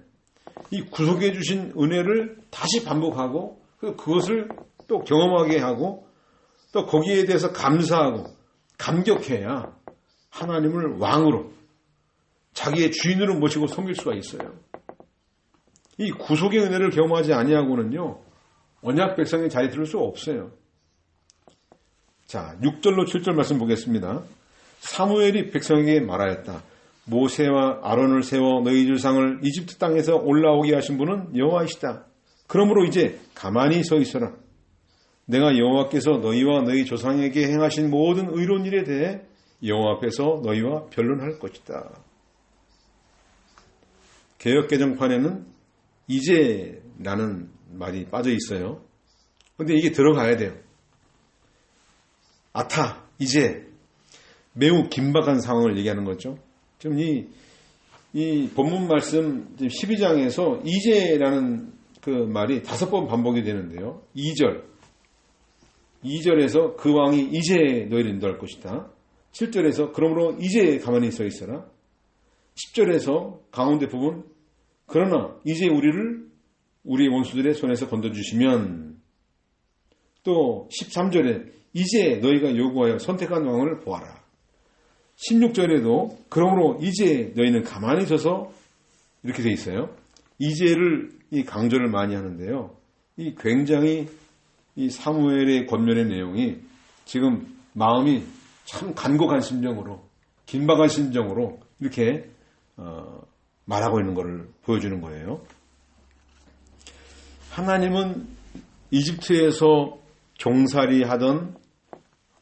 Speaker 1: 이 구속해 주신 은혜를 다시 반복하고 그것을 또 경험하게 하고 또 거기에 대해서 감사하고 감격해야 하나님을 왕으로 자기의 주인으로 모시고 섬길 수가 있어요. 이 구속의 은혜를 경험하지 아니하고는요 언약 백성의 자리에 들을 수 없어요. 자, 6절로 7절 말씀 보겠습니다. 사무엘이 백성에게 말하였다. 모세와 아론을 세워 너희 조상을 이집트 땅에서 올라오게 하신 분은 여호와이시다. 그러므로 이제 가만히 서 있어라. 내가 여호와께서 너희와 너희 조상에게 행하신 모든 의로운 일에 대해 여호와 앞에서 너희와 변론할 것이다. 개역개정판에는 이제라는 말이 빠져 있어요. 근데 이게 들어가야 돼요. 아타, 이제 매우 긴박한 상황을 얘기하는 거죠. 지금 이 본문 말씀 12장에서 이제라는 그 말이 5번 반복이 되는데요. 2절에서 그 왕이 이제 너희를 인도할 것이다. 7절에서 그러므로 이제 가만히 서 있어라. 10절에서 가운데 부분 그러나 이제 우리를 우리 원수들의 손에서 건져주시면, 또 13절에 이제 너희가 요구하여 선택한 왕을 보아라. 16절에도 그러므로 이제 너희는 가만히 서서, 이렇게 돼 있어요. 이제를 이 강조를 많이 하는데요. 이 굉장히 이 사무엘의 권면의 내용이 지금 마음이 참 간곡한 심정으로, 긴박한 심정으로 이렇게 말하고 있는 것을 보여주는 거예요. 하나님은 이집트에서 종살이 하던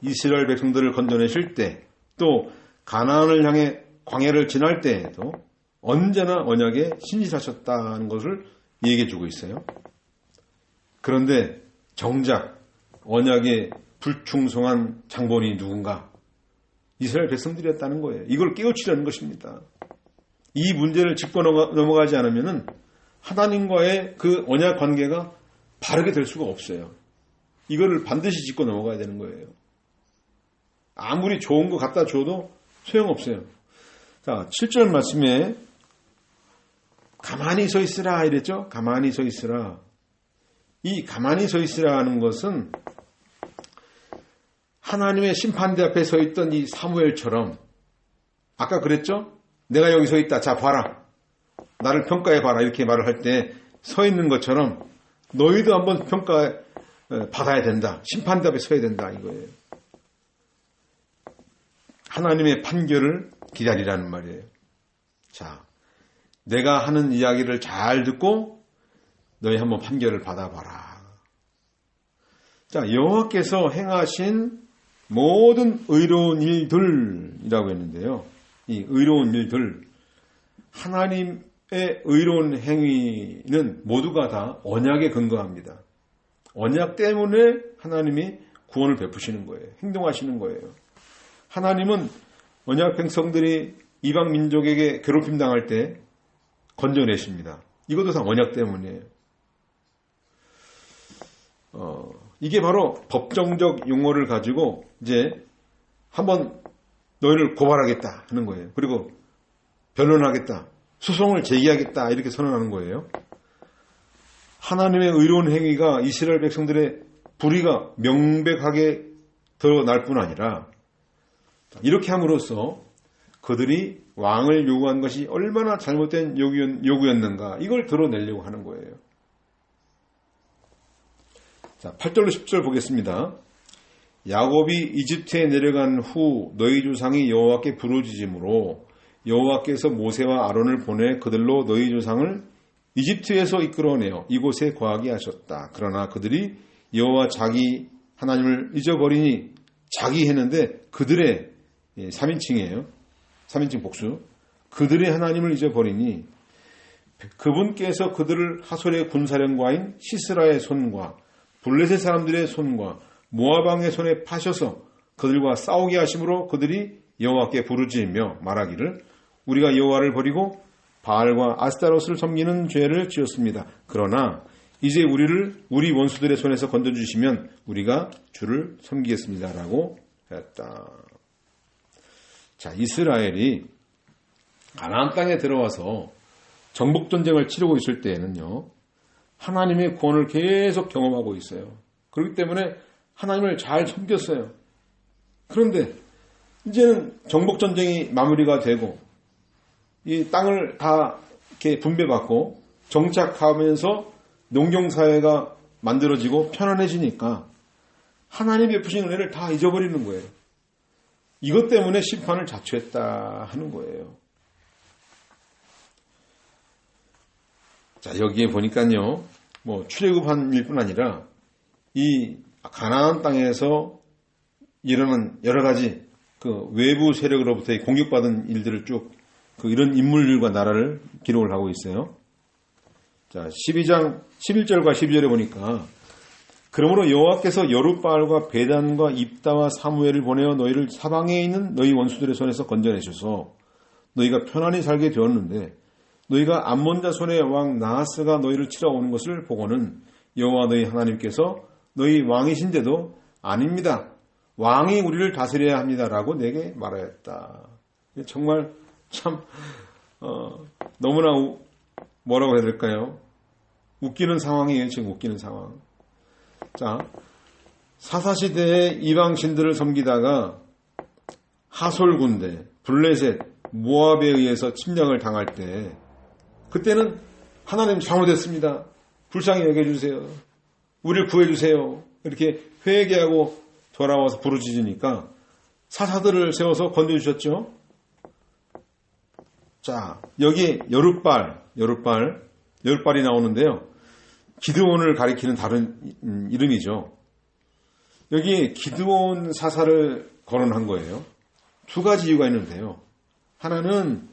Speaker 1: 이스라엘 백성들을 건져내실 때, 또 가나안을 향해 광야를 지날 때에도 언제나 언약에 신실하셨다는 것을 얘기해 주고 있어요. 그런데 정작 언약에 불충성한 장본이 누군가? 이스라엘 백성들이었다는 거예요. 이걸 깨우치려는 것입니다. 이 문제를 짚고 넘어가지 않으면 하나님과의 그 언약 관계가 바르게 될 수가 없어요. 이거를 반드시 짚고 넘어가야 되는 거예요. 아무리 좋은 거 갖다 줘도 소용없어요. 자, 7절 말씀에 가만히 서 있으라 이랬죠? 가만히 서 있으라. 이 가만히 서 있으라 하는 것은 하나님의 심판대 앞에 서 있던 이 사무엘처럼, 아까 그랬죠? 내가 여기 서 있다. 자, 봐라. 나를 평가해 봐라. 이렇게 말을 할 때 서 있는 것처럼 너희도 한번 평가 받아야 된다. 심판대 앞에 서야 된다. 이거예요. 하나님의 판결을 기다리라는 말이에요. 자, 내가 하는 이야기를 잘 듣고 너희 한번 판결을 받아봐라. 자, 여호와께서 행하신 모든 의로운 일들이라고 했는데요. 이 의로운 일들, 하나님의 의로운 행위는 모두가 다 언약에 근거합니다. 언약 때문에 하나님이 구원을 베푸시는 거예요. 행동하시는 거예요. 하나님은 언약 백성들이 이방 민족에게 괴롭힘 당할 때 건져내십니다. 이것도 다 언약 때문이에요. 이게 바로 법정적 용어를 가지고 이제 한번 너희를 고발하겠다 하는 거예요. 그리고 변론하겠다, 소송을 제기하겠다 이렇게 선언하는 거예요. 하나님의 의로운 행위가 이스라엘 백성들의 불의가 명백하게 드러날 뿐 아니라 이렇게 함으로써 그들이 왕을 요구한 것이 얼마나 잘못된 요구였는가 이걸 드러내려고 하는 거예요. 자, 8절로 10절 보겠습니다. 야곱이 이집트에 내려간 후 너희 조상이 여호와께 부르짖음으로 여호와께서 모세와 아론을 보내 그들로 너희 조상을 이집트에서 이끌어내어 이곳에 거하게 하셨다. 그러나 그들이 여호와 자기 하나님을 잊어버리니, 자기 했는데 그들의 3인칭이에요. 3인칭 복수. 그들의 하나님을 잊어버리니 그분께서 그들을 하솔의 군사령관인 시스라의 손과 블레셋 사람들의 손과 모압 왕의 손에 파셔서 그들과 싸우게 하심으로 그들이 여호와께 부르짖으며 말하기를 우리가 여호와를 버리고 바알과 아스타롯을 섬기는 죄를 지었습니다. 그러나 이제 우리를 우리 원수들의 손에서 건져주시면 우리가 주를 섬기겠습니다. 라고 했다. 자, 이스라엘이 가나안 땅에 들어와서 정복전쟁을 치르고 있을 때에는요, 하나님의 구원을 계속 경험하고 있어요. 그렇기 때문에 하나님을 잘 섬겼어요. 그런데 이제는 정복전쟁이 마무리가 되고 이 땅을 다 이렇게 분배받고 정착하면서 농경사회가 만들어지고 편안해지니까 하나님 베푸신 은혜를 다 잊어버리는 거예요. 이것 때문에 심판을 자초했다 하는 거예요. 자, 여기에 보니까요, 출애굽한 일뿐 아니라 이 가나안 땅에서 일어난 여러 가지 그 외부 세력으로부터 공격받은 일들을 쭉 이런 인물들과 나라를 기록을 하고 있어요. 자, 12장 11절과 12절에 보니까 그러므로 여호와께서 여룻바알과 베단과 입다와 사무엘을 보내어 너희를 사방에 있는 너희 원수들의 손에서 건져내셔서 너희가 편안히 살게 되었는데 너희가 암몬 자손의 왕 나하스가 너희를 치러 오는 것을 보고는 여호와 너희 하나님께서 너희 왕이신데도 아닙니다. 왕이 우리를 다스려야 합니다라고 내게 말하였다. 정말 참 너무나 뭐라고 해야 될까요? 웃기는 상황이에요. 지금 웃기는 상황. 자, 사사시대에 이방신들을 섬기다가 하솔 군대, 블레셋, 모압에 의해서 침략을 당할 때 그때는 하나님 잘못했습니다. 불쌍히 여겨주세요. 우리를 구해주세요. 이렇게 회개하고 돌아와서 부르짖으니까 사사들을 세워서 건져주셨죠. 자, 여기 여룻발이 나오는데요. 기드온을 가리키는 다른 이름이죠. 여기 기드온 사사를 거론한 거예요. 두 가지 이유가 있는데요. 하나는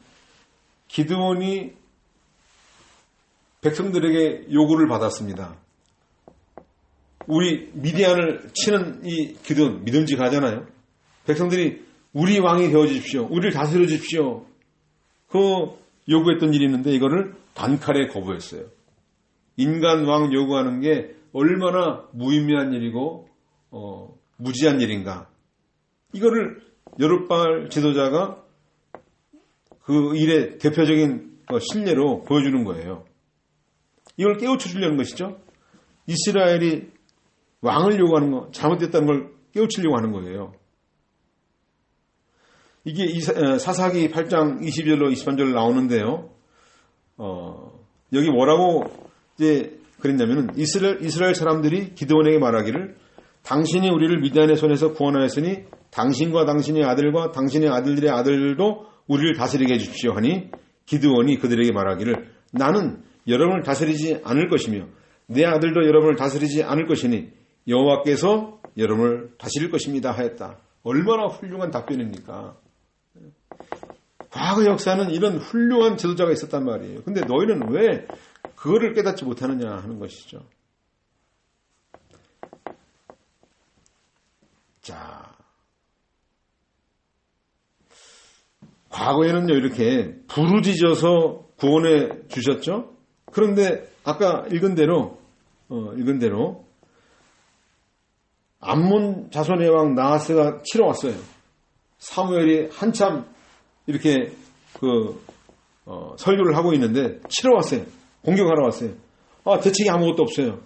Speaker 1: 기드온이 백성들에게 요구를 받았습니다. 우리 미디안을 치는 이 기드온 믿음직하잖아요. 백성들이 우리 왕이 되어 주십시오. 우리를 다스려 주십시오. 그 요구했던 일이 있는데 이거를 단칼에 거부했어요. 인간 왕 요구하는 게 얼마나 무의미한 일이고 무지한 일인가. 이거를 여룻발 지도자가 그 일의 대표적인 신뢰로 보여주는 거예요. 이걸 깨우쳐 주려는 것이죠. 이스라엘이 왕을 요구하는 거, 잘못됐다는 걸 깨우치려고 하는 거예요. 이게 사사기 8장 22절로 23절 나오는데요. 여기 뭐라고 이제 그랬냐면은 이스라엘 사람들이 기드온에게 말하기를 당신이 우리를 미디안의 손에서 구원하였으니 당신과 당신의 아들과 당신의 아들들의 아들도 우리를 다스리게 해주십시오 하니 기드온이 그들에게 말하기를 나는 여러분을 다스리지 않을 것이며 내 아들도 여러분을 다스리지 않을 것이니 여호와께서 여러분을 다스릴 것입니다 하였다. 얼마나 훌륭한 답변입니까? 과거 역사는 이런 훌륭한 지도자가 있었단 말이에요. 근데 너희는 왜 그거를 깨닫지 못하느냐 하는 것이죠. 자, 과거에는요 이렇게 부르짖어서 구원해 주셨죠. 그런데 아까 읽은 대로 암몬 자손의 왕 나하스가 치러 왔어요. 사무엘이 한참 이렇게 설교를 하고 있는데 치러 왔어요. 공격하러 왔어요. 대책이 아무것도 없어요.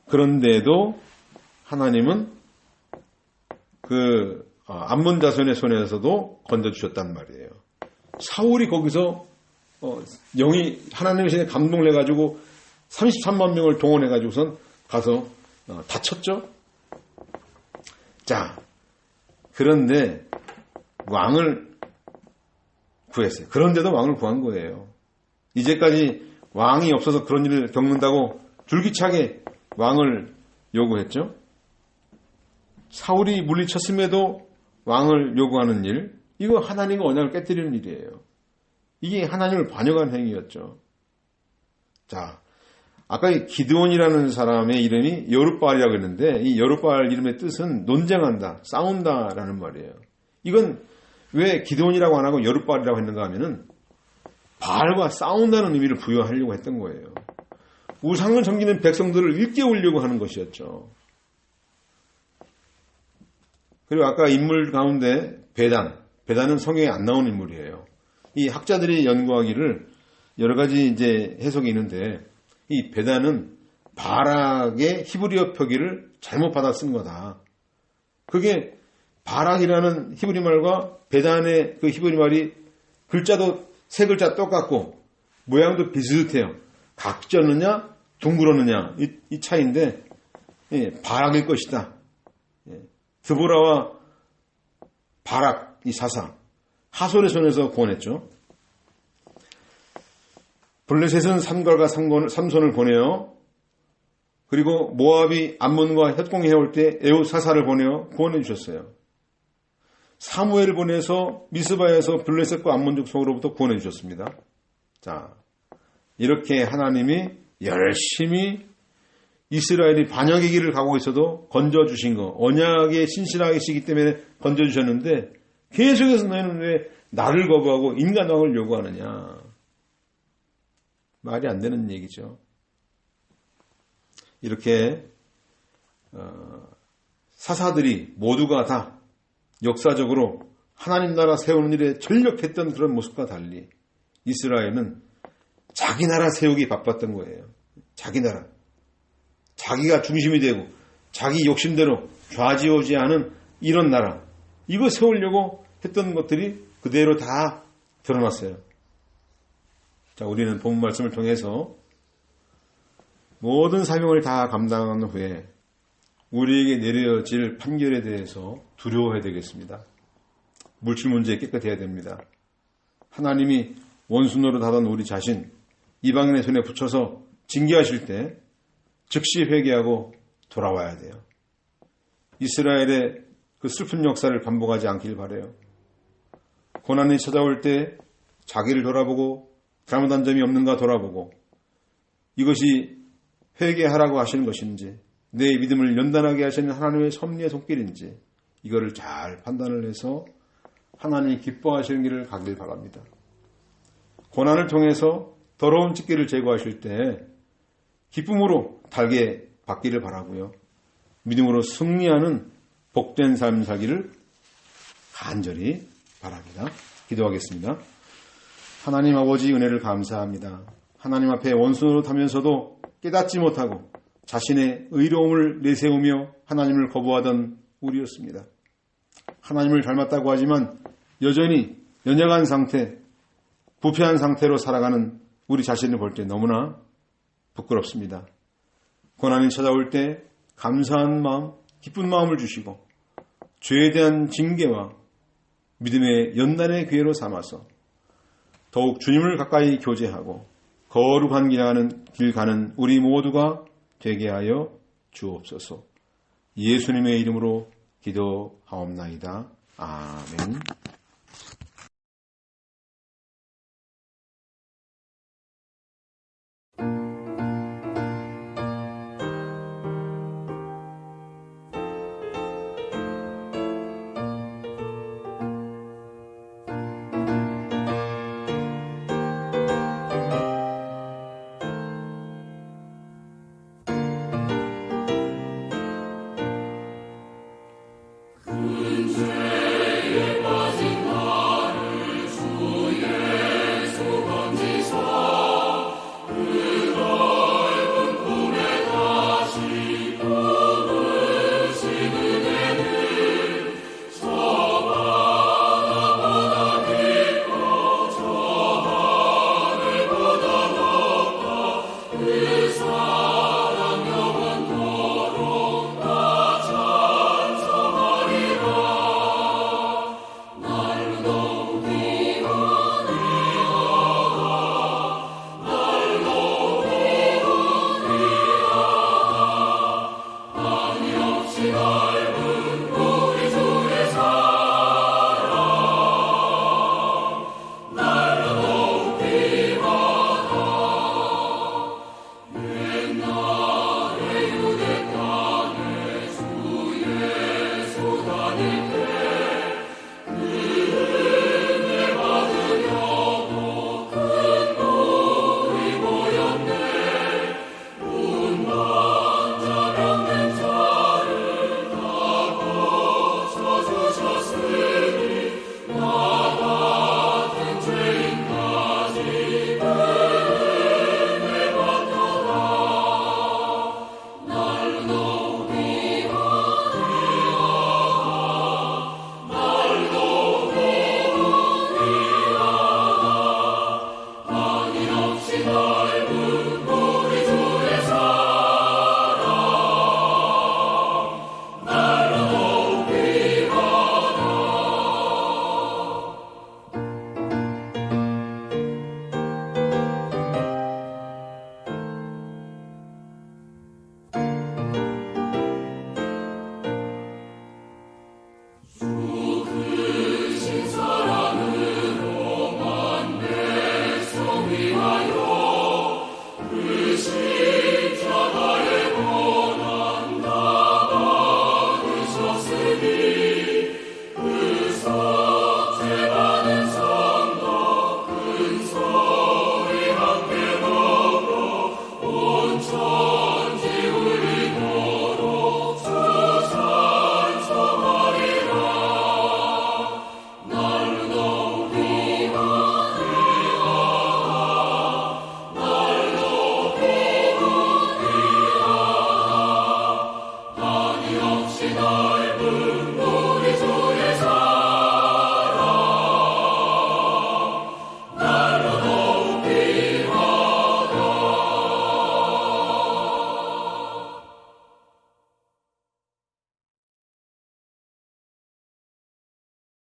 Speaker 1: 그런데도 하나님은 암몬 자손의 손에서도 건져주셨단 말이에요. 사울이 거기서 영이 하나님의 신에 감동을 해가지고 33만 명을 동원해가지고선 가서 다쳤죠. 자, 그런데 왕을 구했어요. 그런데도 왕을 구한 거예요. 이제까지 왕이 없어서 그런 일을 겪는다고 줄기차게 왕을 요구했죠. 사울이 물리쳤음에도 왕을 요구하는 일, 이거 하나님의 언약을 깨뜨리는 일이에요. 이게 하나님을 반역한 행위였죠. 자, 아까 이 기드온이라는 사람의 이름이 여룻발이라고 했는데 이 여룻발 이름의 뜻은 논쟁한다, 싸운다라는 말이에요. 이건 왜 기드온이라고 안 하고 여룻발이라고 했는가 하면은 바알과 싸운다는 의미를 부여하려고 했던 거예요. 우상을 섬기는 백성들을 일깨우려고 하는 것이었죠. 그리고 아까 인물 가운데 베단은 성경에 안 나오는 인물이에요. 이 학자들이 연구하기를 여러 가지 이제 해석이 있는데 이 베단은 바락의 히브리어 표기를 잘못 받아 쓴 거다. 그게 바락이라는 히브리 말과 베단의 그 히브리 말이 글자도 세 글자 똑같고 모양도 비슷해요. 각졌느냐 둥그렇느냐 이 차이인데 바락일 것이다. 드보라와 바락 이 사사 하솔의 손에서 구원했죠. 블레셋은 삼갈과 삼손을 보내어 그리고 모압이 암몬과 협공해올 때 에웃 사사를 보내어 구원해 주셨어요. 사무엘을 보내서 미스바에서 블레셋과 암몬 족속으로부터 구원해 주셨습니다. 자, 이렇게 하나님이 열심히 이스라엘이 반역의 길을 가고 있어도 건져주신 거, 언약에 신실하시기 때문에 건져주셨는데 계속해서 너희는 왜 나를 거부하고 인간 왕을 요구하느냐. 말이 안 되는 얘기죠. 이렇게 사사들이 모두가 다 역사적으로 하나님 나라 세우는 일에 전력했던 그런 모습과 달리 이스라엘은 자기 나라 세우기 바빴던 거예요. 자기 나라. 자기가 중심이 되고 자기 욕심대로 좌지우지하는 이런 나라. 이거 세우려고 했던 것들이 그대로 다 드러났어요. 자, 우리는 본 말씀을 통해서 모든 사명을 다 감당한 후에 우리에게 내려질 판결에 대해서 두려워해야 되겠습니다. 물질 문제에 깨끗해야 됩니다. 하나님이 원수 노릇하던 우리 자신 이방인의 손에 붙여서 징계하실 때 즉시 회개하고 돌아와야 돼요. 이스라엘의 그 슬픈 역사를 반복하지 않길 바라요. 고난이 찾아올 때 자기를 돌아보고 잘못한 점이 없는가 돌아보고 이것이 회개하라고 하시는 것인지 내 믿음을 연단하게 하시는 하나님의 섭리의 손길인지 이거를 잘 판단을 해서 하나님이 기뻐하시는 길을 가길 바랍니다. 고난을 통해서 더러운 찢기를 제거하실 때 기쁨으로 달게 받기를 바라고요. 믿음으로 승리하는 복된 삶 살기를 간절히 바랍니다. 기도하겠습니다. 하나님 아버지 은혜를 감사합니다. 하나님 앞에 원수노릇하면서도 깨닫지 못하고 자신의 의로움을 내세우며 하나님을 거부하던 우리였습니다. 하나님을 닮았다고 하지만 여전히 연약한 상태, 부패한 상태로 살아가는 우리 자신을 볼 때 너무나 부끄럽습니다. 고난이 찾아올 때 감사한 마음, 기쁜 마음을 주시고 죄에 대한 징계와 믿음의 연단의 기회로 삼아서 더욱 주님을 가까이 교제하고 거룩한 길 가는 우리 모두가 되게 하여 주옵소서. 예수님의 이름으로 기도하옵나이다. 아멘.
Speaker 2: 날 부르